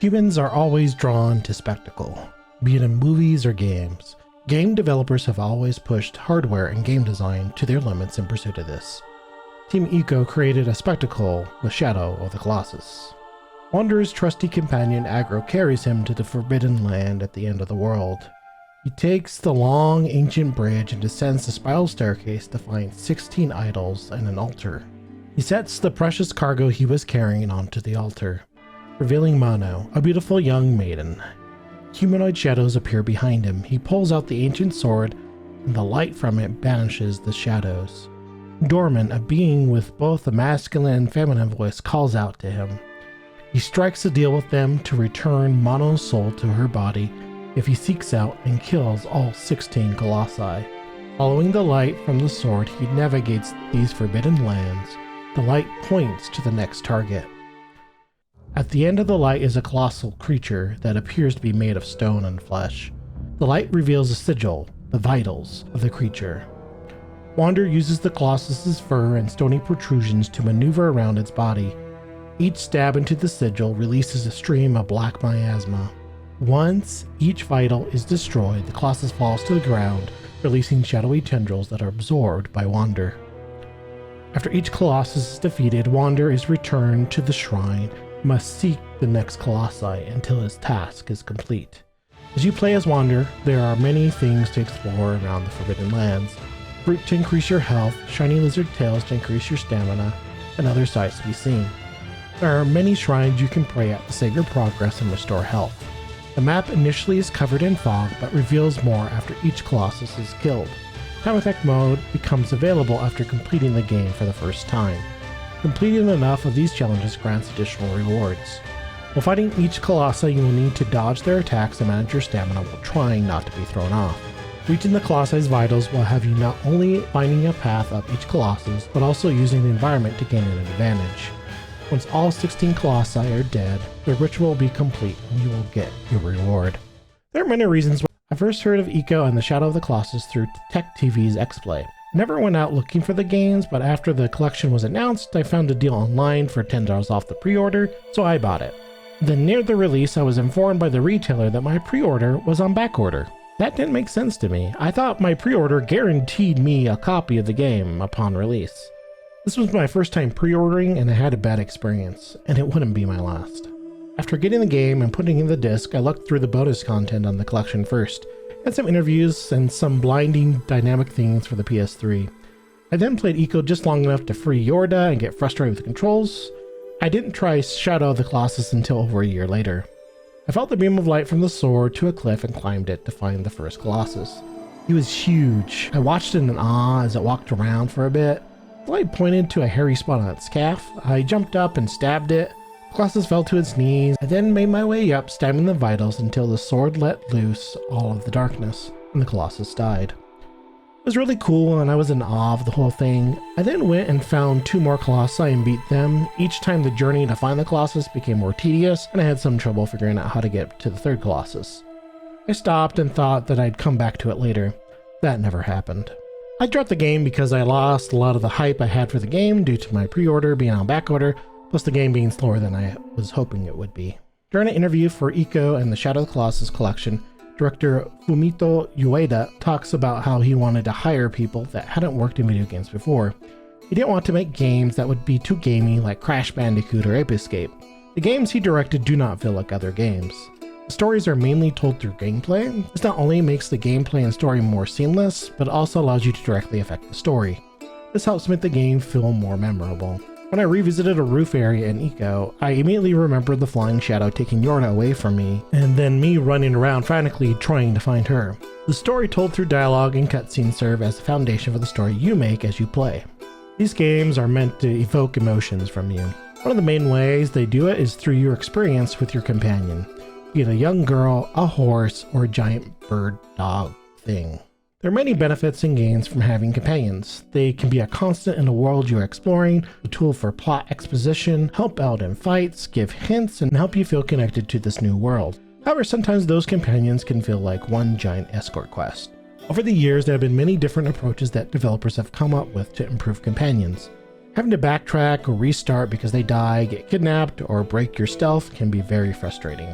Humans are always drawn to spectacle, be it in movies or games. Game developers have always pushed hardware and game design to their limits in pursuit of this. Team Ico created a spectacle with Shadow of the Colossus. Wander's trusty companion Agro carries him to the Forbidden Land at the end of the world. He takes the long, ancient bridge and descends the spiral staircase to find 16 idols and an altar. He sets the precious cargo he was carrying onto the altar, revealing Mano, a beautiful young maiden. Humanoid shadows appear behind him. He pulls out the ancient sword, and the light from it banishes the shadows. Dorman, a being with both a masculine and feminine voice, calls out to him. He strikes a deal with them to return Mano's soul to her body if he seeks out and kills all 16 Colossi. Following the light from the sword, he navigates these forbidden lands. The light points to the next target. At the end of the light is a colossal creature that appears to be made of stone and flesh. The light reveals a sigil, the vitals of the creature. Wander uses the Colossus's fur and stony protrusions to maneuver around its body. Each stab into the sigil releases a stream of black miasma. Once each vital is destroyed, the Colossus falls to the ground, releasing shadowy tendrils that are absorbed by Wander. After each Colossus is defeated, Wander is returned to the shrine and must seek the next Colossi until his task is complete. As you play as Wander, there are many things to explore around the Forbidden Lands. Fruit to increase your health, shiny lizard tails to increase your stamina, and other sights to be seen. There are many shrines you can pray at to save your progress and restore health. The map initially is covered in fog, but reveals more after each Colossus is killed. Time Attack mode becomes available after completing the game for the first time. Completing enough of these challenges grants additional rewards. While fighting each Colossi, you will need to dodge their attacks and manage your stamina while trying not to be thrown off. Reaching the Colossi's vitals will have you not only finding a path up each Colossus, but also using the environment to gain an advantage. Once all 16 Colossi are dead, the ritual will be complete and you will get your reward. There are many reasons why I first heard of Ico and the Shadow of the Colossus through Tech TV's X-Play. I never went out looking for the games, but after the collection was announced, I found a deal online for $10 off the pre-order, so I bought it. Then near the release, I was informed by the retailer that my pre-order was on backorder. That didn't make sense to me. I thought my pre-order guaranteed me a copy of the game upon release. This was my first time pre-ordering and I had a bad experience, and it wouldn't be my last. After getting the game and putting in the disc, I looked through the bonus content on the collection first, had some interviews and some blinding dynamic themes for the PS3. I then played Ico just long enough to free Ueda and get frustrated with the controls. I didn't try Shadow of the Colossus until over a year later. I felt the beam of light from the sword to a cliff and climbed it to find the first Colossus. He was huge. I watched it in awe as it walked around for a bit. The light pointed to a hairy spot on its calf. I jumped up and stabbed it. The Colossus fell to its knees. I then made my way up, stabbing the vitals until the sword let loose all of the darkness, and the Colossus died. It was really cool and I was in awe of the whole thing. I then went and found 2 more Colossi and beat them. Each time the journey to find the Colossus became more tedious and I had some trouble figuring out how to get to the 3rd Colossus. I stopped and thought that I'd come back to it later. That never happened. I dropped the game because I lost a lot of the hype I had for the game due to my pre-order being on backorder, plus the game being slower than I was hoping it would be. During an interview for Ico and the Shadow of the Colossus collection, Director Ueda talks about how he wanted to hire people that hadn't worked in video games before. He didn't want to make games that would be too gamey like Crash Bandicoot or Ape Escape. The games he directed do not feel like other games. The stories are mainly told through gameplay. This not only makes the gameplay and story more seamless, but also allows you to directly affect the story. This helps make the game feel more memorable. When I revisited a roof area in Ico, I immediately remembered the flying shadow taking Yorda away from me, and then me running around frantically trying to find her. The story told through dialogue and cutscenes serve as the foundation for the story you make as you play. These games are meant to evoke emotions from you. One of the main ways they do it is through your experience with your companion, be it a young girl, a horse, or a giant bird dog thing. There are many benefits and gains from having companions. They can be a constant in the world you are exploring, a tool for plot exposition, help out in fights, give hints, and help you feel connected to this new world. However, sometimes those companions can feel like one giant escort quest. Over the years, there have been many different approaches that developers have come up with to improve companions. Having to backtrack or restart because they die, get kidnapped, or break your stealth can be very frustrating.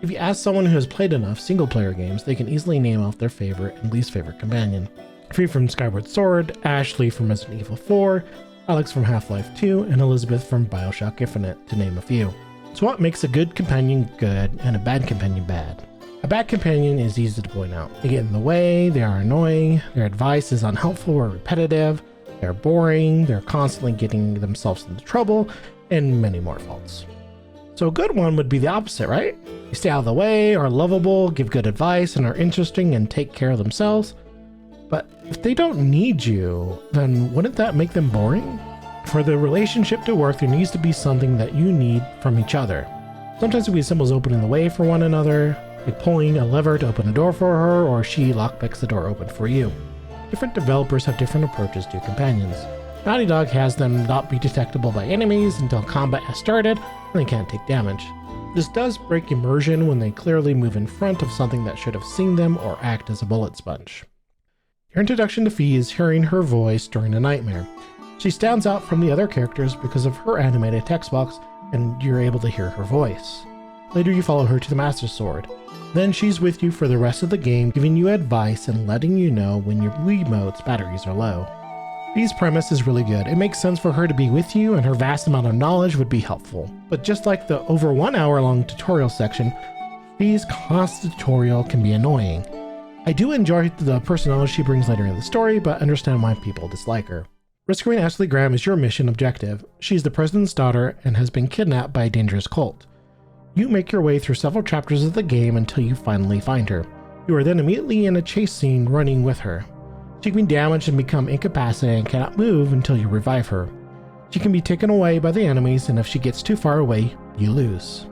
If you ask someone who has played enough single-player games, they can easily name off their favorite and least favorite companion. Free from Skyward Sword, Ashley from Resident Evil 4, Alex from Half-Life 2, and Elizabeth from BioShock Infinite, to name a few. So what makes a good companion good and a bad companion bad? A bad companion is easy to point out. They get in the way, they are annoying, their advice is unhelpful or repetitive, they're boring, they're constantly getting themselves into trouble, and many more faults. So a good one would be the opposite, right? They stay out of the way, are lovable, give good advice, and are interesting and take care of themselves. But if they don't need you, then wouldn't that make them boring? For the relationship to work, there needs to be something that you need from each other. Sometimes it will be symbols opening the way for one another, like pulling a lever to open a door for her, or she lockpicks the door open for you. Different developers have different approaches to companions. Naughty Dog has them not be detectable by enemies until combat has started, and they can't take damage. This does break immersion when they clearly move in front of something that should have seen them or act as a bullet sponge. Your introduction to Fee is hearing her voice during a nightmare. She stands out from the other characters because of her animated text box, and you're able to hear her voice. Later you follow her to the Master Sword. Then she's with you for the rest of the game, giving you advice and letting you know when your Wiimote's batteries are low. Fee's premise is really good. It makes sense for her to be with you, and her vast amount of knowledge would be helpful. But just like the over 1 hour long tutorial section, Fee's constant tutorial can be annoying. I do enjoy the personality she brings later in the story, but understand why people dislike her. Rescuing Ashley Graham is your mission objective. She's the president's daughter and has been kidnapped by a dangerous cult. You make your way through several chapters of the game until you finally find her. You are then immediately in a chase scene running with her. She can be damaged and become incapacitated and cannot move until you revive her. She can be taken away by the enemies, and if she gets too far away, you lose.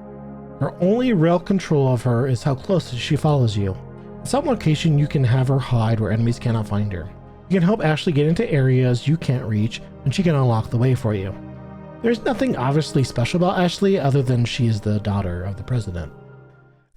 Your only real control of her is how closely she follows you. In some location, you can have her hide where enemies cannot find her. You can help Ashley get into areas you can't reach, and she can unlock the way for you. There's nothing obviously special about Ashley other than she is the daughter of the president.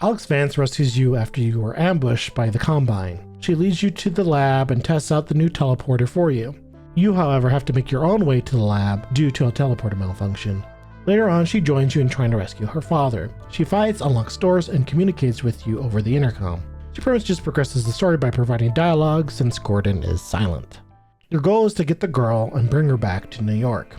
Alex Vance rescues you after you were ambushed by the Combine. She leads you to the lab and tests out the new teleporter for you. You, however, have to make your own way to the lab due to a teleporter malfunction. Later on, she joins you in trying to rescue her father. She fights, unlocks doors, and communicates with you over the intercom. She pretty much just progresses the story by providing dialogue since Gordon is silent. Your goal is to get the girl and bring her back to New York.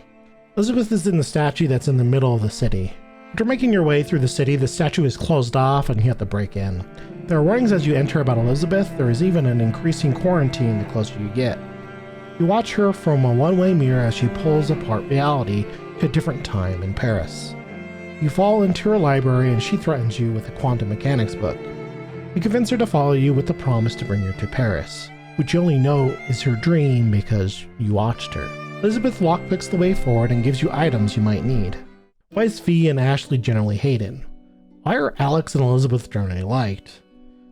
Elizabeth is in the statue that's in the middle of the city. After making your way through the city, the statue is closed off and you have to break in. There are warnings as you enter about Elizabeth. There is even an increasing quarantine the closer you get. You watch her from a one-way mirror as she pulls apart reality to a different time in Paris. You fall into her library and she threatens you with a quantum mechanics book. You convince her to follow you with the promise to bring her to Paris, which you only know is her dream because you watched her. Elizabeth lockpicks the way forward and gives you items you might need. Why is Fee and Ashley generally hated? Why are Alex and Elizabeth generally liked?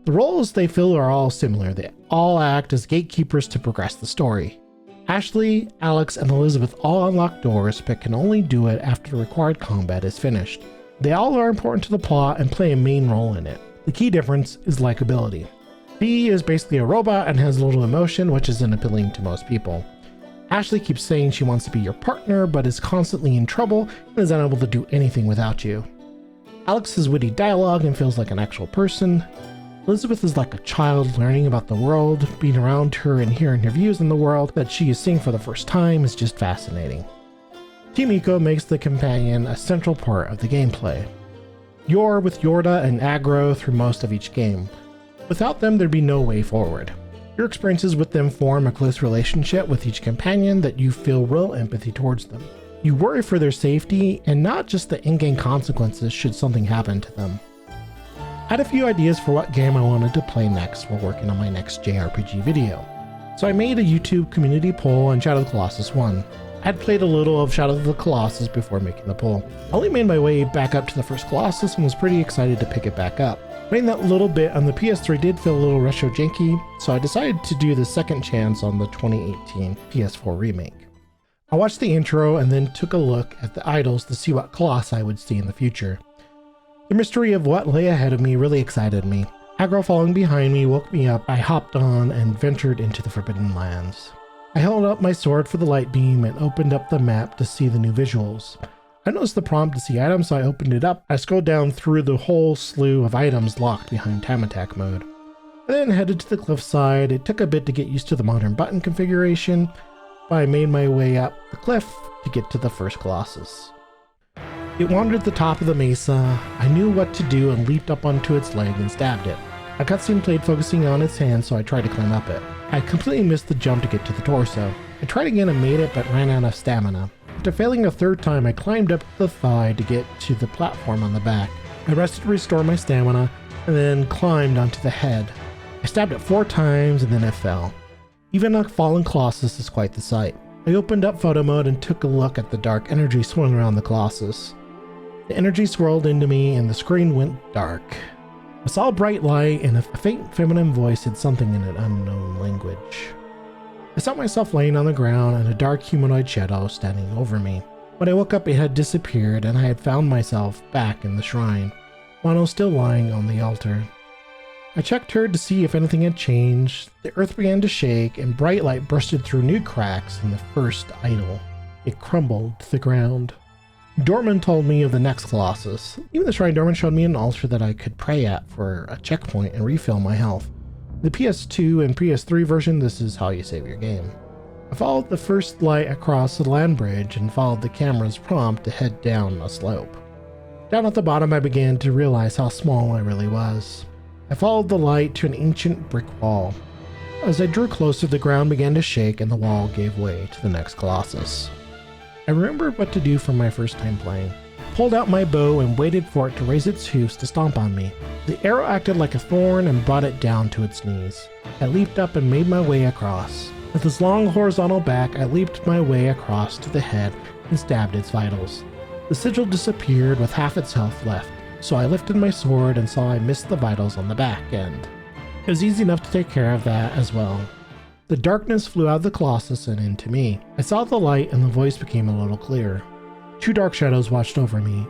The roles they fill are all similar. They all act as gatekeepers to progress the story. Ashley, Alex, and Elizabeth all unlock doors but can only do it after the required combat is finished. They all are important to the plot and play a main role in it. The key difference is likability. Fee is basically a robot and has little emotion, which isn't appealing to most people. Ashley keeps saying she wants to be your partner, but is constantly in trouble and is unable to do anything without you. Alex has witty dialogue and feels like an actual person. Elizabeth is like a child learning about the world. Being around her and hearing her views on the world that she is seeing for the first time is just fascinating. Team Eco makes the companion a central part of the gameplay. You're with Yorda and Agro through most of each game. Without them, there'd be no way forward. Your experiences with them form a close relationship with each companion that you feel real empathy towards them. You worry for their safety and not just the in-game consequences should something happen to them. I had a few ideas for what game I wanted to play next while working on my next JRPG video. So I made a YouTube community poll and Shadow of the Colossus won. I had played a little of Shadow of the Colossus before making the poll. I only made my way back up to the first Colossus and was pretty excited to pick it back up. Playing that little bit on the PS3 did feel a little retro janky, so I decided to do the second chance on the 2018 PS4 remake. I watched the intro and then took a look at the idols to see what Colossi I would see in the future. The mystery of what lay ahead of me really excited me. Aggro following behind me woke me up. I hopped on and ventured into the Forbidden Lands. I held up my sword for the light beam and opened up the map to see the new visuals. I noticed the prompt to see items, so I opened it up. I scrolled down through the whole slew of items locked behind time attack mode. I then headed to the cliffside. It took a bit to get used to the modern button configuration, but I made my way up the cliff to get to the first Colossus. It wandered at the top of the mesa. I knew what to do and leaped up onto its leg and stabbed it. A cutscene played focusing on its hand, so I tried to climb up it. I completely missed the jump to get to the torso. I tried again and made it, but ran out of stamina. After failing a third time, I climbed up the thigh to get to the platform on the back. I rested to restore my stamina, and then climbed onto the head. I stabbed it 4 times, and then it fell. Even a fallen Colossus is quite the sight. I opened up photo mode and took a look at the dark energy swirling around the Colossus. The energy swirled into me, and the screen went dark. I saw a bright light, and a faint feminine voice said something in an unknown language. I saw myself laying on the ground and a dark humanoid shadow standing over me. When I woke up, it had disappeared, and I had found myself back in the shrine, Mono still lying on the altar. I checked her to see if anything had changed. The earth began to shake, and bright light bursted through new cracks in the first idol. It crumbled to the ground. Dorman told me of the next Colossus. Even the shrine Dorman showed me an altar that I could pray at for a checkpoint and refill my health. The PS2 and PS3 version, this is how you save your game. I followed the first light across the land bridge and followed the camera's prompt to head down a slope. Down at the bottom, I began to realize how small I really was. I followed the light to an ancient brick wall. As I drew closer, the ground began to shake and the wall gave way to the next Colossus. I remembered what to do for my first time playing. Pulled out my bow and waited for it to raise its hoofs to stomp on me. The arrow acted like a thorn and brought it down to its knees. I leaped up and made my way across. With its long horizontal back, I leaped my way across to the head and stabbed its vitals. The sigil disappeared with half its health left, so I lifted my sword and saw I missed the vitals on the back end. It was easy enough to take care of that as well. The darkness flew out of the Colossus and into me. I saw the light and the voice became a little clearer. 2 dark shadows watched over me.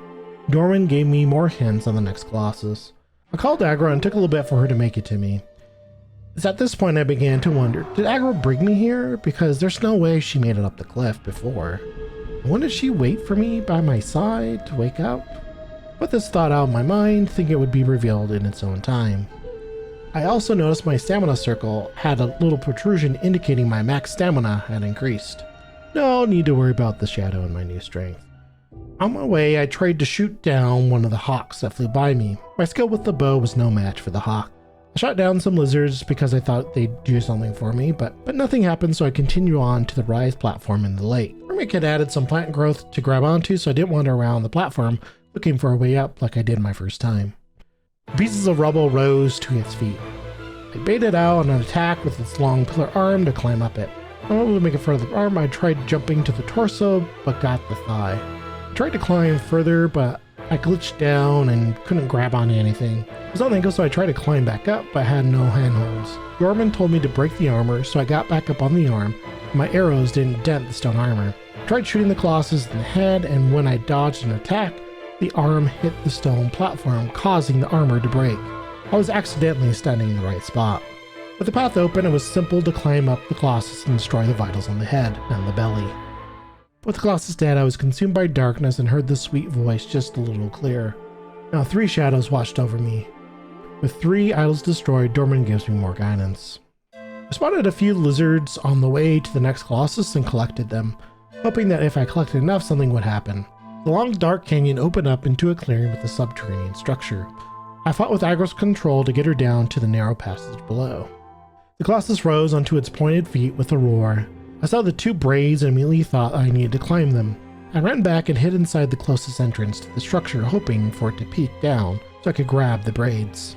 Dorman gave me more hints on the next Colossus. I called Agra and took a little bit for her to make it to me. It's at this point I began to wonder, did Agra bring me here? Because there's no way she made it up the cliff before. When did she wait for me by my side to wake up? Put this thought out of my mind, thinking it would be revealed in its own time. I also noticed my stamina circle had a little protrusion indicating my max stamina had increased. No need to worry about the shadow and my new strength. On my way, I tried to shoot down one of the hawks that flew by me. My skill with the bow was no match for the hawk. I shot down some lizards because I thought they'd do something for me, but nothing happened, so I continued on to the rise platform in the lake. Roommate had added some plant growth to grab onto, so I didn't wander around the platform looking for a way up like I did my first time. Pieces of rubble rose to its feet. I baited out on an attack with its long pillar arm to climb up it. Unable to make it further the arm, I tried jumping to the torso, but got the thigh. I tried to climb further, but I glitched down and couldn't grab onto anything. I was on the ankle, so I tried to climb back up, but had no handholds. Dorman told me to break the armor, so I got back up on the arm. My arrows didn't dent the stone armor. I tried shooting the Colossus in the head, and when I dodged an attack, the arm hit the stone platform, causing the armor to break. I was accidentally standing in the right spot. With the path open, it was simple to climb up the Colossus and destroy the vitals on the head and the belly. With the Colossus dead, I was consumed by darkness and heard the sweet voice just a little clearer. Now 3 shadows watched over me. With 3 idols destroyed, Dorman gives me more guidance. I spotted a few lizards on the way to the next Colossus and collected them, hoping that if I collected enough, something would happen. The long dark canyon opened up into a clearing with a subterranean structure. I fought with Agra's control to get her down to the narrow passage below. The Colossus rose onto its pointed feet with a roar. I saw the 2 braids and immediately thought I needed to climb them. I ran back and hid inside the closest entrance to the structure, hoping for it to peek down so I could grab the braids.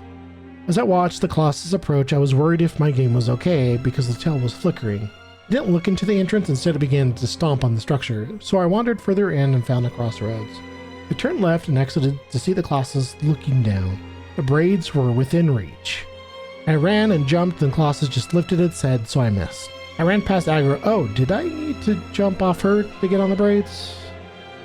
As I watched the Colossus approach, I was worried if my game was okay because the tail was flickering. I didn't look into the entrance, instead it began to stomp on the structure, so I wandered further in and found a crossroads. I turned left and exited to see the Colossus looking down. The braids were within reach. I ran and jumped, and the Colossus just lifted its head, so I missed. I ran past Agra. Oh, did I need to jump off her to get on the braids?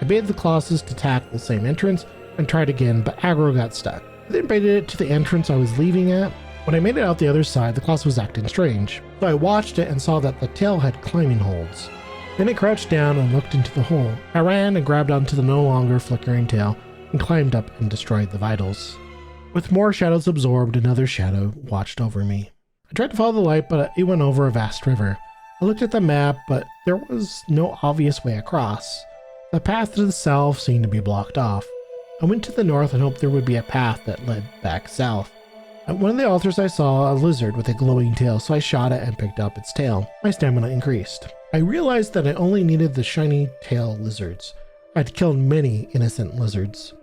I baited the Colossus to tackle the same entrance and tried again, but Agra got stuck. I then baited it to the entrance I was leaving at. When I made it out the other side, the Colossus was acting strange, So I watched it and saw that the tail had climbing holds. Then it crouched down and looked into the hole. I ran and grabbed onto the no longer flickering tail and climbed up and destroyed the vitals. With more shadows absorbed, another shadow watched over me. I tried to follow the light, but it went over a vast river. I looked at the map, but there was no obvious way across. The path to the south seemed to be blocked off. I went to the north and hoped there would be a path that led back south. At one of the altars I saw a lizard with a glowing tail, so I shot it and picked up its tail. My stamina increased. I realized that I only needed the shiny tail lizards. I had killed many innocent lizards.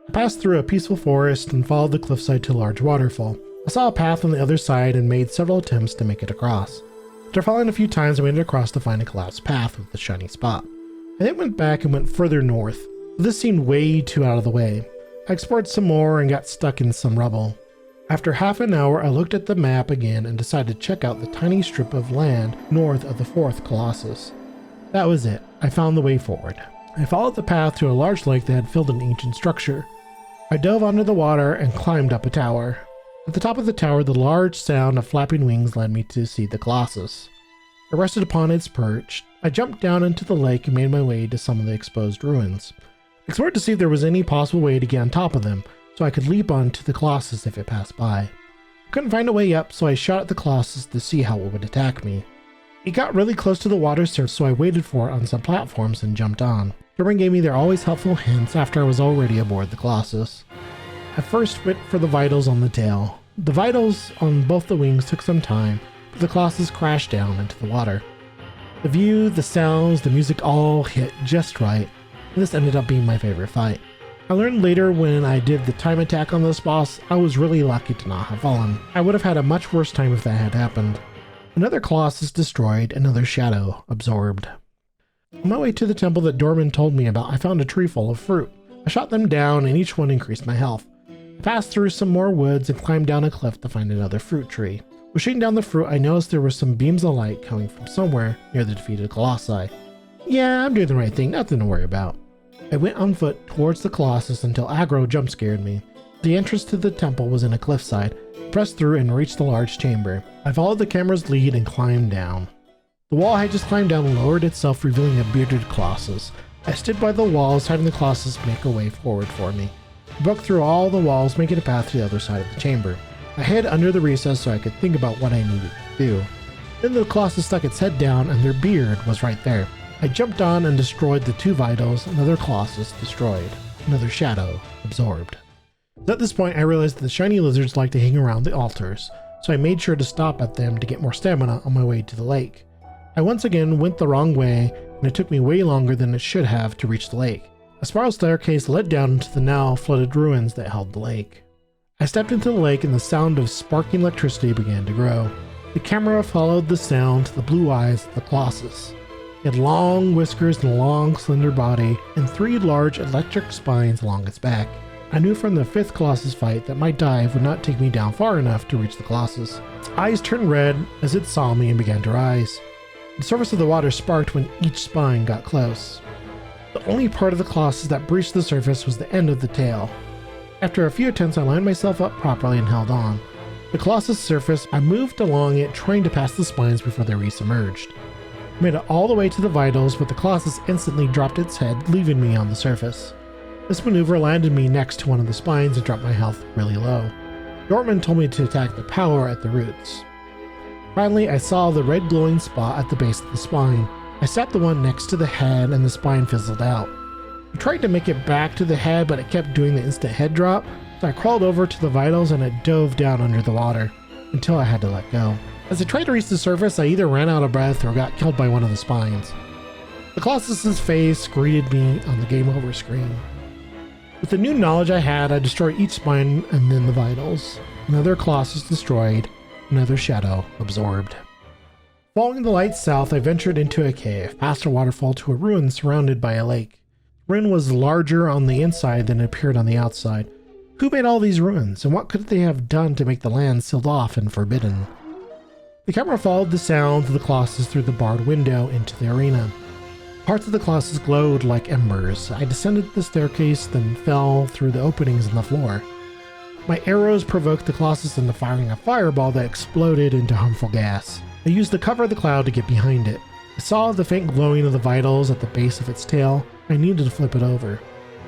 I passed through a peaceful forest and followed the cliffside to a large waterfall. I saw a path on the other side and made several attempts to make it across. After falling a few times, I made it across to find a collapsed path with the shiny spot. I then went back and went further north. This seemed way too out of the way. I explored some more and got stuck in some rubble. After half an hour, I looked at the map again and decided to check out the tiny strip of land north of the fourth Colossus. That was it. I found the way forward. I followed the path to a large lake that had filled an ancient structure. I dove under the water and climbed up a tower. At the top of the tower, the large sound of flapping wings led me to see the Colossus. I rested upon its perch. I jumped down into the lake and made my way to some of the exposed ruins. I explored to see if there was any possible way to get on top of them, so I could leap onto the Colossus if it passed by. I couldn't find a way up, so I shot at the Colossus to see how it would attack me. It got really close to the water surface, so I waited for it on some platforms and jumped on. Dorman gave me their always helpful hints after I was already aboard the Colossus. I first went for the vitals on the tail. The vitals on both the wings took some time, but the Colossus crashed down into the water. The view, the sounds, the music all hit just right, and this ended up being my favorite fight. I learned later when I did the time attack on this boss, I was really lucky to not have fallen. I would have had a much worse time if that had happened. Another Colossus destroyed, another shadow absorbed. On my way to the temple that Dorman told me about, I found a tree full of fruit. I shot them down and each one increased my health. I passed through some more woods and climbed down a cliff to find another fruit tree. While shooting down the fruit, I noticed there were some beams of light coming from somewhere near the defeated Colossi. Yeah, I'm doing the right thing, nothing to worry about. I went on foot towards the Colossus until aggro jump scared me. The entrance to the temple was in a cliffside. I pressed through and reached the large chamber. I followed the camera's lead and climbed down. The wall I had just climbed down lowered itself, revealing a bearded Colossus. I stood by the walls, having the Colossus make a way forward for me. I broke through all the walls, making a path to the other side of the chamber. I hid under the recess so I could think about what I needed to do. Then the Colossus stuck its head down and their beard was right there. I jumped on and destroyed the two vitals, another Colossus destroyed, another shadow absorbed. At this point I realized that the shiny lizards like to hang around the altars, so I made sure to stop at them to get more stamina on my way to the lake. I once again went the wrong way, and it took me way longer than it should have to reach the lake. A spiral staircase led down into the now flooded ruins that held the lake. I stepped into the lake and the sound of sparking electricity began to grow. The camera followed the sound to the blue eyes of the Colossus. It had long whiskers and a long, slender body, and three large electric spines along its back. I knew from the fifth Colossus fight that my dive would not take me down far enough to reach the Colossus. Its eyes turned red as it saw me and began to rise. The surface of the water sparked when each spine got close. The only part of the Colossus that breached the surface was the end of the tail. After a few attempts, I lined myself up properly and held on. The Colossus surface, I moved along it, trying to pass the spines before they resubmerged. I made it all the way to the vitals, but the Colossus instantly dropped its head, leaving me on the surface. This maneuver landed me next to one of the spines and dropped my health really low. Dorman told me to attack the power at the roots. Finally, I saw the red glowing spot at the base of the spine. I stabbed the one next to the head and the spine fizzled out. I tried to make it back to the head, but it kept doing the instant head drop, so I crawled over to the vitals and it dove down under the water, until I had to let go. As I tried to reach the surface, I either ran out of breath or got killed by one of the spines. The Colossus's face greeted me on the game over screen. With the new knowledge I had, I destroyed each spine and then the vitals. Another Colossus destroyed, another shadow absorbed. Following the light south, I ventured into a cave, past a waterfall to a ruin surrounded by a lake. The ruin was larger on the inside than it appeared on the outside. Who made all these ruins, and what could they have done to make the land sealed off and forbidden? The camera followed the sounds of the Colossus through the barred window into the arena. Parts of the Colossus glowed like embers. I descended the staircase, then fell through the openings in the floor. My arrows provoked the Colossus into firing a fireball that exploded into harmful gas. I used the cover of the cloud to get behind it. I saw the faint glowing of the vitals at the base of its tail. I needed to flip it over.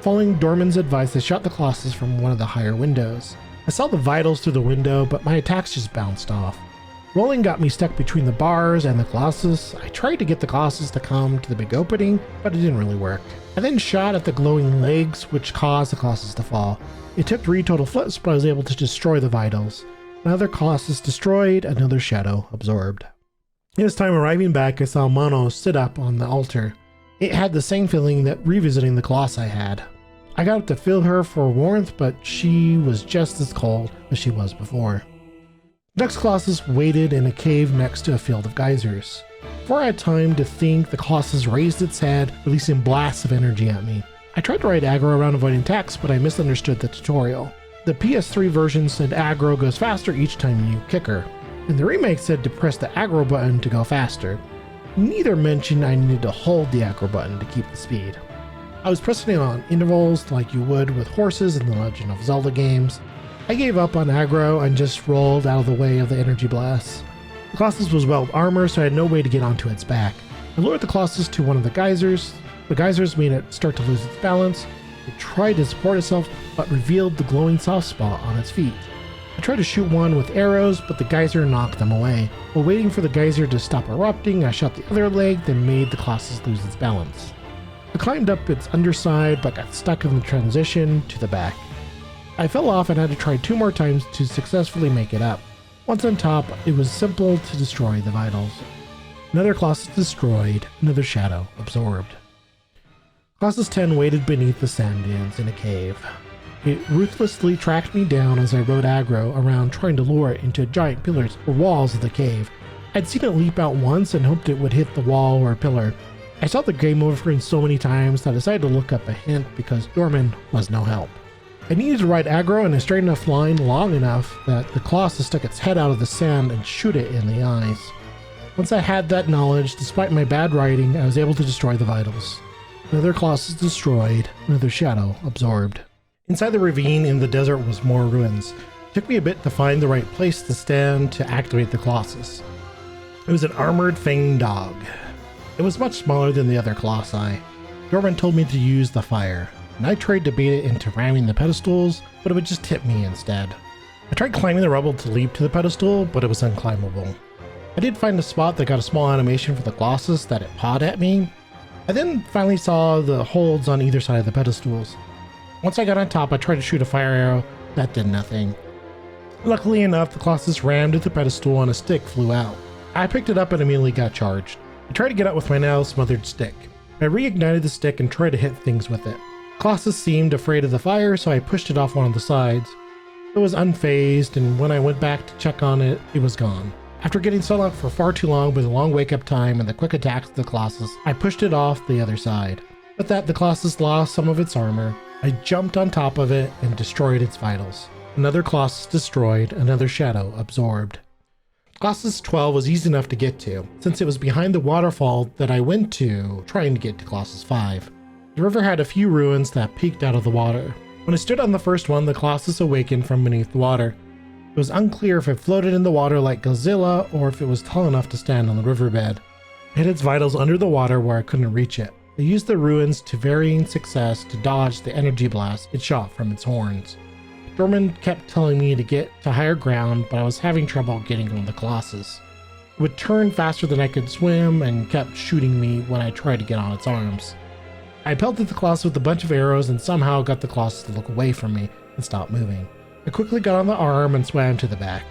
Following Dorman's advice, I shot the Colossus from one of the higher windows. I saw the vitals through the window, but my attacks just bounced off. Rolling got me stuck between the bars and the Colossus. I tried to get the Colossus to come to the big opening, but it didn't really work. I then shot at the glowing legs, which caused the Colossus to fall. It took 3 total flips, but I was able to destroy the vitals. Another Colossus destroyed, another shadow absorbed. This time arriving back, I saw Mono sit up on the altar. It had the same feeling that revisiting the Colossi had. I got up to feel her for warmth, but she was just as cold as she was before. The next Colossus waited in a cave next to a field of geysers. Before I had time to think, the Colossus raised its head, releasing blasts of energy at me. I tried to ride aggro around avoiding attacks, but I misunderstood the tutorial. The PS3 version said aggro goes faster each time you kick her, and the remake said to press the aggro button to go faster. Neither mentioned I needed to hold the aggro button to keep the speed. I was pressing it on intervals like you would with horses in the Legend of Zelda games. I gave up on aggro and just rolled out of the way of the energy blasts. The Colossus was well armored, so I had no way to get onto its back. I lured the Colossus to one of the geysers. The geysers made it start to lose its balance. It tried to support itself, but revealed the glowing soft spot on its feet. I tried to shoot one with arrows, but the geyser knocked them away. While waiting for the geyser to stop erupting, I shot the other leg, then made the Colossus lose its balance. I climbed up its underside, but got stuck in the transition to the back. I fell off and had to try 2 more times to successfully make it up. Once on top, it was simple to destroy the vitals. Another Colossus destroyed, another shadow absorbed. Colossus 10 waited beneath the sand dunes in a cave. It ruthlessly tracked me down as I rode aggro around trying to lure it into giant pillars or walls of the cave. I'd seen it leap out once and hoped it would hit the wall or pillar. I saw the game over screen so many times that I decided to look up a hint because Dorman was no help. I needed to ride aggro in a straight enough line long enough that the Colossus stuck its head out of the sand and shoot it in the eyes. Once I had that knowledge, despite my bad riding, I was able to destroy the vitals. Another Colossus destroyed, another shadow absorbed. Inside the ravine in the desert was more ruins. It took me a bit to find the right place to stand to activate the Colossus. It was an armored fanged dog. It was much smaller than the other Colossi. Dorman told me to use the fire, and I tried to bait it into ramming the pedestals, but it would just hit me instead. I tried climbing the rubble to leap to the pedestal, but it was unclimbable. I did find a spot that got a small animation for the Colossus that it pawed at me. I then finally saw the holds on either side of the pedestals. Once I got on top, I tried to shoot a fire arrow. That did nothing. Luckily enough, the Colossus rammed at the pedestal and a stick flew out. I picked it up and immediately got charged. I tried to get out with my now smothered stick. I reignited the stick and tried to hit things with it. Colossus seemed afraid of the fire, so I pushed it off one of the sides. It was unfazed, and when I went back to check on it, it was gone. After getting set up for far too long with a long wake-up time and the quick attacks of the Colossus, I pushed it off the other side. With that, the Colossus lost some of its armor. I jumped on top of it and destroyed its vitals. Another Colossus destroyed, another shadow absorbed. Colossus 12 was easy enough to get to, since it was behind the waterfall that I went to trying to get to Colossus 5. The river had a few ruins that peeked out of the water. When I stood on the first one, the Colossus awakened from beneath the water. It was unclear if it floated in the water like Godzilla or if it was tall enough to stand on the riverbed. I hid its vitals under the water where I couldn't reach it. I used the ruins to varying success to dodge the energy blast it shot from its horns. Dorman kept telling me to get to higher ground, but I was having trouble getting on the Colossus. It would turn faster than I could swim and kept shooting me when I tried to get on its arms. I pelted the Colossus with a bunch of arrows and somehow got the Colossus to look away from me and stop moving. I quickly got on the arm and swam to the back.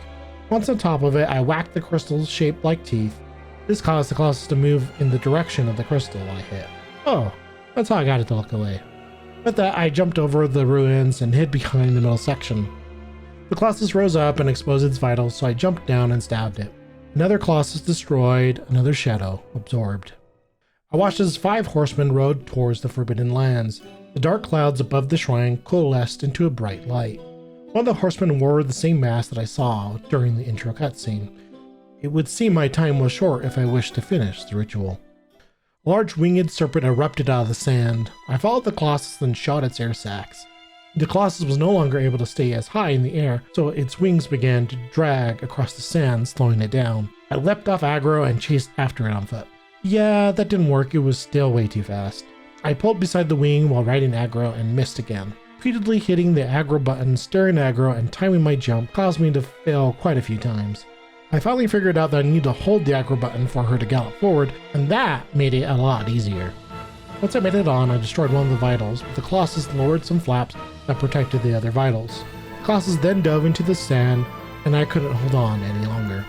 Once on top of it, I whacked the crystals shaped like teeth. This caused the Colossus to move in the direction of the crystal I hit. Oh, that's how I got it to look away. With that, I jumped over the ruins and hid behind the middle section. The Colossus rose up and exposed its vitals, so I jumped down and stabbed it. Another Colossus destroyed, another shadow absorbed. I watched as 5 horsemen rode towards the Forbidden Lands. The dark clouds above the shrine coalesced into a bright light. One of the horsemen wore the same mask that I saw during the intro cutscene. It would seem my time was short if I wished to finish the ritual. A large winged serpent erupted out of the sand. I followed the Colossus and shot its air sacs. The Colossus was no longer able to stay as high in the air, so its wings began to drag across the sand, slowing it down. I leapt off aggro and chased after it on foot. Yeah, that didn't work, it was still way too fast. I pulled beside the wing while riding aggro and missed again. Repeatedly hitting the aggro button, staring aggro, and timing my jump caused me to fail quite a few times. I finally figured out that I need to hold the aggro button for her to gallop forward, and that made it a lot easier. Once I made it on, I destroyed one of the vitals, but the Colossus lowered some flaps that protected the other vitals. The Colossus then dove into the sand, and I couldn't hold on any longer.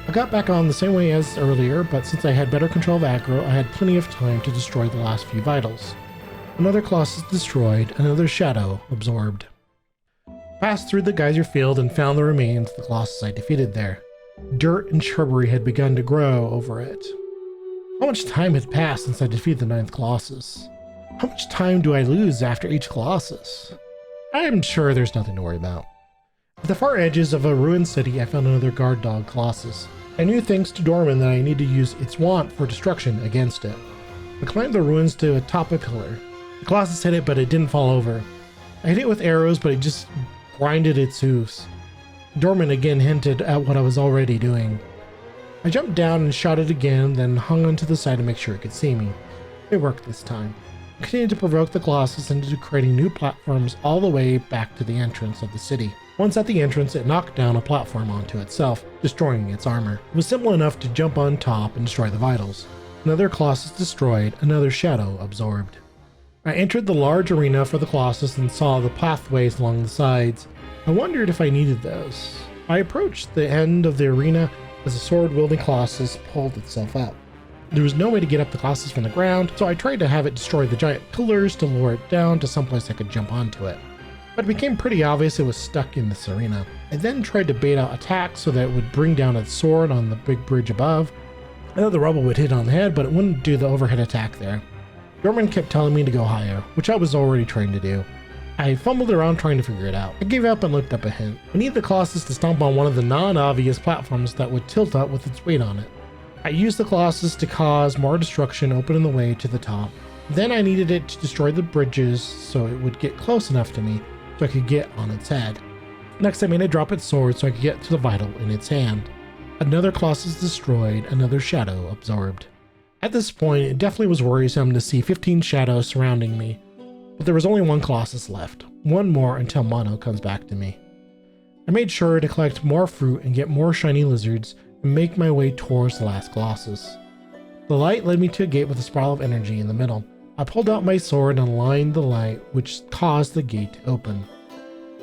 I got back on the same way as earlier, but since I had better control of aggro, I had plenty of time to destroy the last few vitals. Another Colossus destroyed, another shadow absorbed. Passed through the geyser field and found the remains of the Colossus I defeated there. Dirt and shrubbery had begun to grow over it. How much time had passed since I defeated the 9th Colossus? How much time do I lose after each Colossus? I'm sure there's nothing to worry about. At the far edges of a ruined city, I found another guard dog Colossus. I knew thanks to Dorman that I need to use its wand for destruction against it. I climbed the ruins to atop a pillar. The Colossus hit it, but it didn't fall over. I hit it with arrows, but it just grinded its hooves. Dorman again hinted at what I was already doing. I jumped down and shot it again, then hung onto the side to make sure it could see me. It worked this time. I continued to provoke the Colossus into creating new platforms all the way back to the entrance of the city. Once at the entrance, it knocked down a platform onto itself, destroying its armor. It was simple enough to jump on top and destroy the vitals. Another Colossus destroyed, another shadow absorbed. I entered the large arena for the Colossus and saw the pathways along the sides. I wondered if I needed those. I approached the end of the arena as the sword-wielding Colossus pulled itself up. There was no way to get up the Colossus from the ground, so I tried to have it destroy the giant pillars to lower it down to someplace I could jump onto it. But it became pretty obvious it was stuck in this arena. I then tried to bait out attacks so that it would bring down its sword on the big bridge above. I thought the rubble would hit on the head, but it wouldn't do the overhead attack there. Dorman kept telling me to go higher, which I was already trying to do. I fumbled around trying to figure it out. I gave up and looked up a hint. I needed the Colossus to stomp on one of the non-obvious platforms that would tilt up with its weight on it. I used the Colossus to cause more destruction, opening the way to the top. Then I needed it to destroy the bridges so it would get close enough to me so I could get on its head. Next I made it drop its sword so I could get to the vital in its hand. Another Colossus destroyed, another shadow absorbed. At this point, it definitely was worrisome to see 15 shadows surrounding me, but there was only one Colossus left. One more until Mono comes back to me. I made sure to collect more fruit and get more shiny lizards and make my way towards the last Colossus. The light led me to a gate with a spiral of energy in the middle. I pulled out my sword and aligned the light, which caused the gate to open.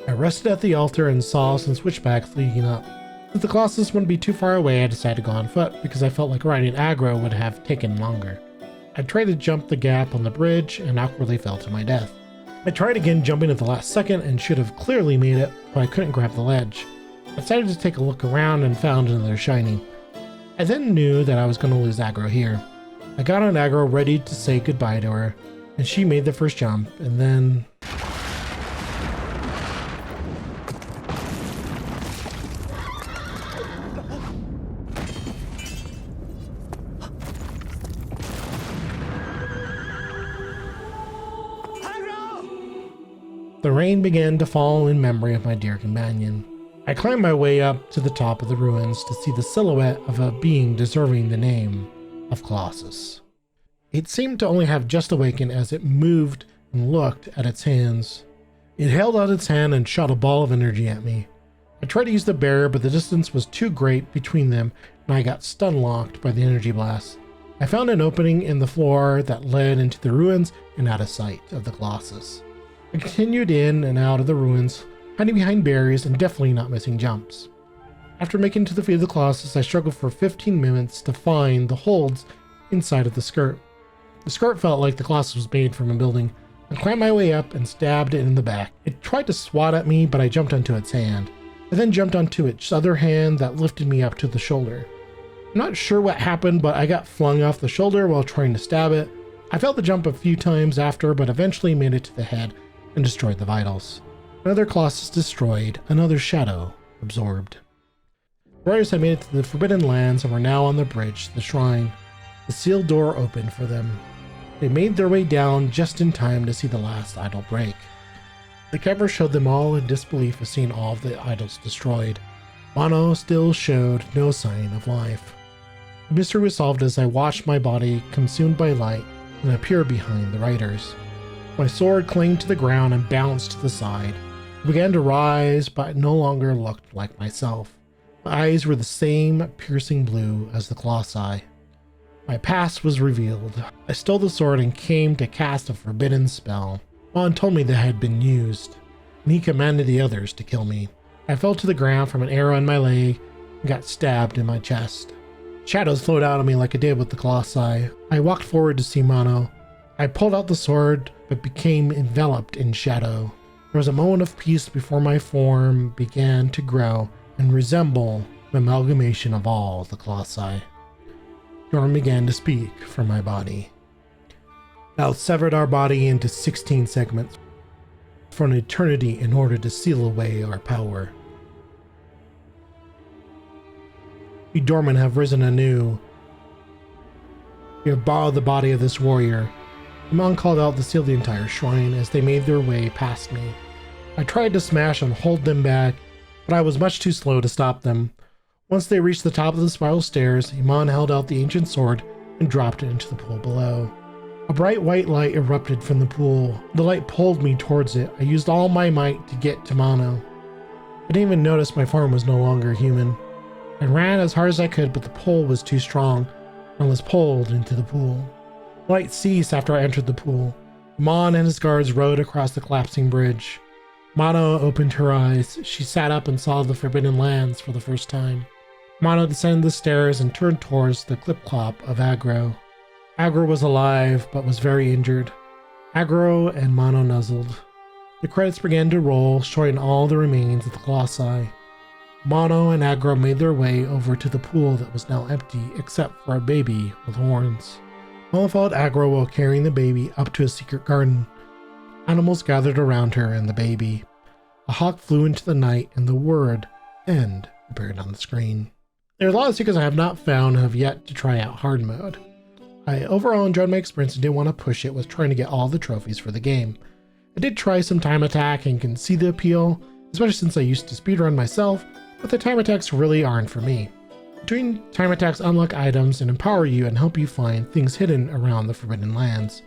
I rested at the altar and saw some switchbacks leading up. Since the Colossus wouldn't be too far away, I decided to go on foot because I felt like riding aggro would have taken longer. I tried to jump the gap on the bridge and awkwardly fell to my death. I tried again jumping at the last second and should have clearly made it, but I couldn't grab the ledge. I decided to take a look around and found another shiny. I then knew that I was going to lose aggro here. I got on aggro ready to say goodbye to her, and she made the first jump, and then... The rain began to fall in memory of my dear companion. I climbed my way up to the top of the ruins to see the silhouette of a being deserving the name of Colossus. It seemed to only have just awakened as it moved and looked at its hands. It held out its hand and shot a ball of energy at me. I tried to use the barrier, but the distance was too great between them and I got stun-locked by the energy blast. I found an opening in the floor that led into the ruins and out of sight of the Colossus. I continued in and out of the ruins, hiding behind barriers and definitely not missing jumps. After making it to the feet of the Colossus, I struggled for 15 minutes to find the holds inside of the skirt. The skirt felt like the Colossus was made from a building. I climbed my way up and stabbed it in the back. It tried to swat at me, but I jumped onto its hand. I then jumped onto its other hand that lifted me up to the shoulder. I'm not sure what happened, but I got flung off the shoulder while trying to stab it. I failed the jump a few times after, but eventually made it to the head and destroyed the vitals. Another Colossus destroyed, another shadow absorbed. The warriors had made it to the Forbidden Lands and were now on the bridge to the shrine. The sealed door opened for them. They made their way down just in time to see the last idol break. The camera showed them all in disbelief of seeing all of the idols destroyed. Mono still showed no sign of life. The mystery was solved as I watched my body consumed by light and appear behind the riders. My sword clinged to the ground and bounced to the side. I began to rise, but I no longer looked like myself. My eyes were the same piercing blue as the Colossi. My past was revealed. I stole the sword and came to cast a forbidden spell. Mon told me that it had been used, and he commanded the others to kill me. I fell to the ground from an arrow in my leg and got stabbed in my chest. Shadows flowed out of me like it did with the Colossi. I walked forward to see Mono. I pulled out the sword, but became enveloped in shadow. There was a moment of peace before my form began to grow and resemble an amalgamation of all the Colossi. Storm began to speak from my body. Thou severed our body into 16 segments for an eternity in order to seal away our power. We dormant have risen anew. We have borrowed the body of this warrior. The monk called out to seal the entire shrine as they made their way past me. I tried to smash and hold them back, but I was much too slow to stop them. Once they reached the top of the spiral stairs, Iman held out the ancient sword and dropped it into the pool below. A bright white light erupted from the pool. The light pulled me towards it. I used all my might to get to Mono. I didn't even notice my form was no longer human. I ran as hard as I could, but the pull was too strong and was pulled into the pool. The light ceased after I entered the pool. Iman and his guards rowed across the collapsing bridge. Mono opened her eyes. She sat up and saw the Forbidden Lands for the first time. Mono descended the stairs and turned towards the clip-clop of Agro. Agro was alive, but was very injured. Agro and Mono nuzzled. The credits began to roll, showing all the remains of the Colossi. Mono and Agro made their way over to the pool that was now empty, except for a baby with horns. Mono followed Agro while carrying the baby up to a secret garden. Animals gathered around her and the baby. A hawk flew into the night, and the word "end" appeared on the screen. There are a lot of secrets I have not found and have yet to try out hard mode. I overall enjoyed my experience and didn't want to push it with trying to get all the trophies for the game. I did try some time attack and can see the appeal, especially since I used to speedrun myself, but the time attacks really aren't for me. Doing time attacks unlock items and empower you and help you find things hidden around the Forbidden Lands.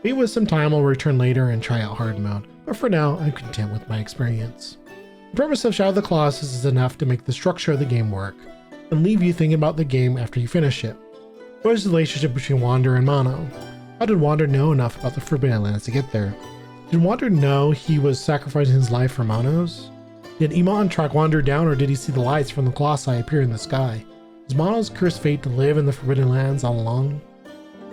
Maybe with some time I'll return later and try out hard mode, but for now I'm content with my experience. The premise of Shadow of the Colossus is enough to make the structure of the game work, and leave you thinking about the game after you finish it. What is the relationship between Wander and Mono? How did Wander know enough about the Forbidden Lands to get there? Did Wander know he was sacrificing his life for Mono's? Did Iman track Wander down, or did he see the lights from the Colossi appear in the sky? Was Mono's cursed fate to live in the Forbidden Lands all along?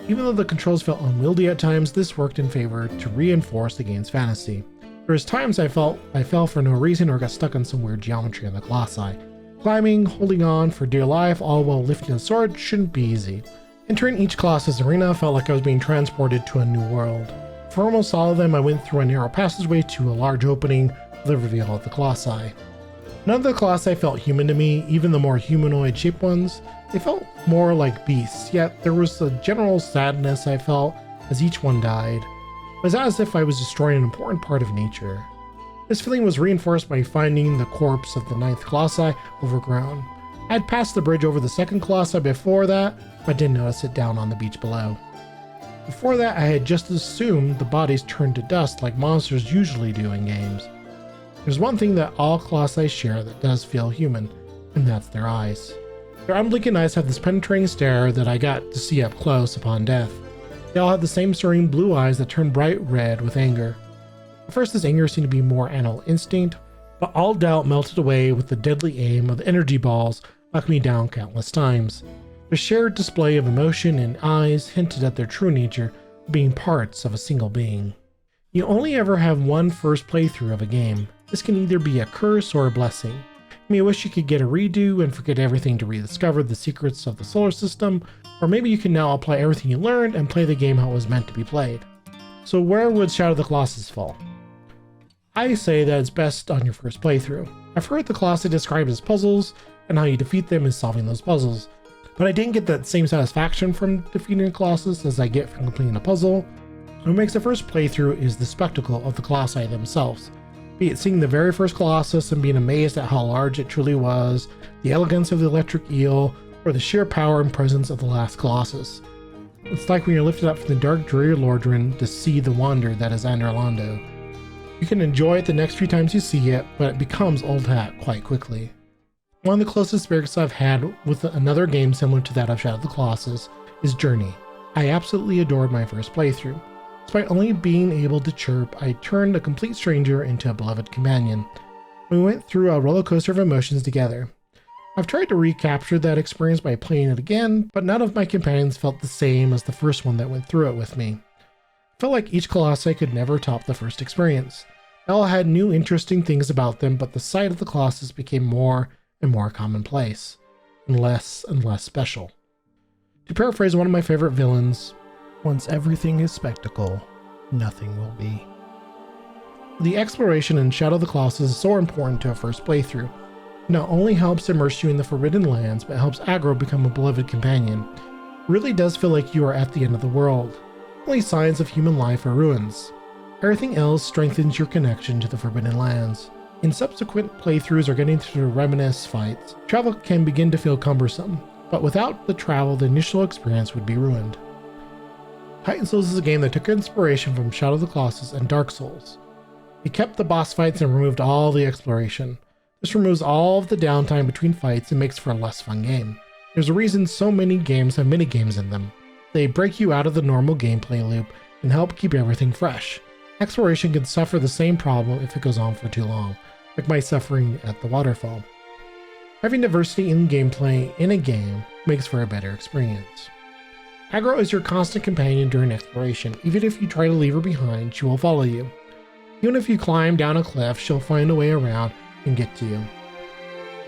Even though the controls felt unwieldy at times, this worked in favor to reinforce the game's fantasy. There was times I felt I fell for no reason or got stuck on some weird geometry on the Colossi. Climbing, holding on for dear life, all while lifting a sword shouldn't be easy. Entering each Colossus arena felt like I was being transported to a new world. For almost all of them, I went through a narrow passageway to a large opening for the reveal of the Colossi. None of the Colossi felt human to me, even the more humanoid-shaped ones. They felt more like beasts, yet there was a general sadness I felt as each one died. It was as if I was destroying an important part of nature. This feeling was reinforced by finding the corpse of the 9th Colossi overgrown. I had passed the bridge over the 2nd Colossi before that, but didn't notice it down on the beach below. Before that, I had just assumed the bodies turned to dust like monsters usually do in games. There's one thing that all Colossi share that does feel human, and that's their eyes. Their unblinking eyes have this penetrating stare that I got to see up close upon death. They all have the same serene blue eyes that turn bright red with anger. At first, this anger seemed to be more animal instinct, but all doubt melted away with the deadly aim of the energy balls knocking me down countless times. Their shared display of emotion and eyes hinted at their true nature being parts of a single being. You only ever have one first playthrough of a game. This can either be a curse or a blessing. You may wish you could get a redo and forget everything to rediscover the secrets of the solar system, or maybe you can now apply everything you learned and play the game how it was meant to be played. So where would Shadow of the Colossus fall? I say that it's best on your first playthrough. I've heard the Colossi described as puzzles, and how you defeat them is solving those puzzles. But I didn't get that same satisfaction from defeating a Colossus as I get from completing a puzzle. What makes the first playthrough is the spectacle of the Colossi themselves. Be it seeing the very first Colossus and being amazed at how large it truly was, the elegance of the electric eel, or the sheer power and presence of the last Colossus. It's like when you're lifted up from the dark, dreary Lordran to see the wonder that is Anderlando. You can enjoy it the next few times you see it, but it becomes old hat quite quickly. One of the closest experiences I've had with another game similar to that of Shadow of the Colossus is Journey. I absolutely adored my first playthrough. Despite only being able to chirp, I turned a complete stranger into a beloved companion. We went through a roller coaster of emotions together. I've tried to recapture that experience by playing it again, but none of my companions felt the same as the first one that went through it with me. I felt like each Colossus could never top the first experience. They all had new interesting things about them, but the sight of the Colossus became more and more commonplace, and less special. To paraphrase one of my favorite villains, once everything is spectacle, nothing will be. The exploration in Shadow of the Colossus is so important to a first playthrough. It not only helps immerse you in the Forbidden Lands, but helps Agro become a beloved companion. It really does feel like you are at the end of the world. Only signs of human life are ruins. Everything else strengthens your connection to the Forbidden Lands. In subsequent playthroughs or getting to the reminisce fights, travel can begin to feel cumbersome, but without the travel, the initial experience would be ruined. Titan Souls is a game that took inspiration from Shadow of the Colossus and Dark Souls. It kept the boss fights and removed all the exploration. This removes all of the downtime between fights and makes for a less fun game. There's a reason so many games have minigames in them. They break you out of the normal gameplay loop and help keep everything fresh. Exploration can suffer the same problem if it goes on for too long, like my suffering at the waterfall. Having diversity in gameplay in a game makes for a better experience. Agro is your constant companion during exploration. Even if you try to leave her behind, she will follow you. Even if you climb down a cliff, she'll find a way around and get to you.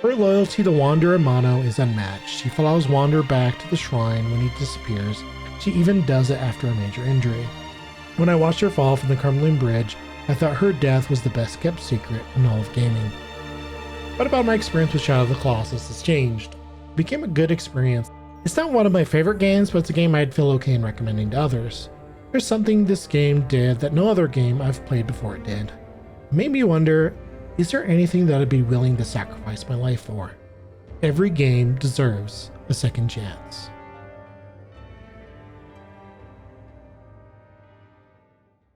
Her loyalty to Wander Amano is unmatched. She follows Wander back to the shrine when he disappears. She even does it after a major injury. When I watched her fall from the crumbling bridge, I thought her death was the best kept secret in all of gaming. What about my experience with Shadow of the Colossus has changed? It became a good experience. It's not one of my favorite games, but it's a game I'd feel okay in recommending to others. There's something this game did that no other game I've played before it did. It made me wonder, is there anything that I'd be willing to sacrifice my life for? Every game deserves a second chance.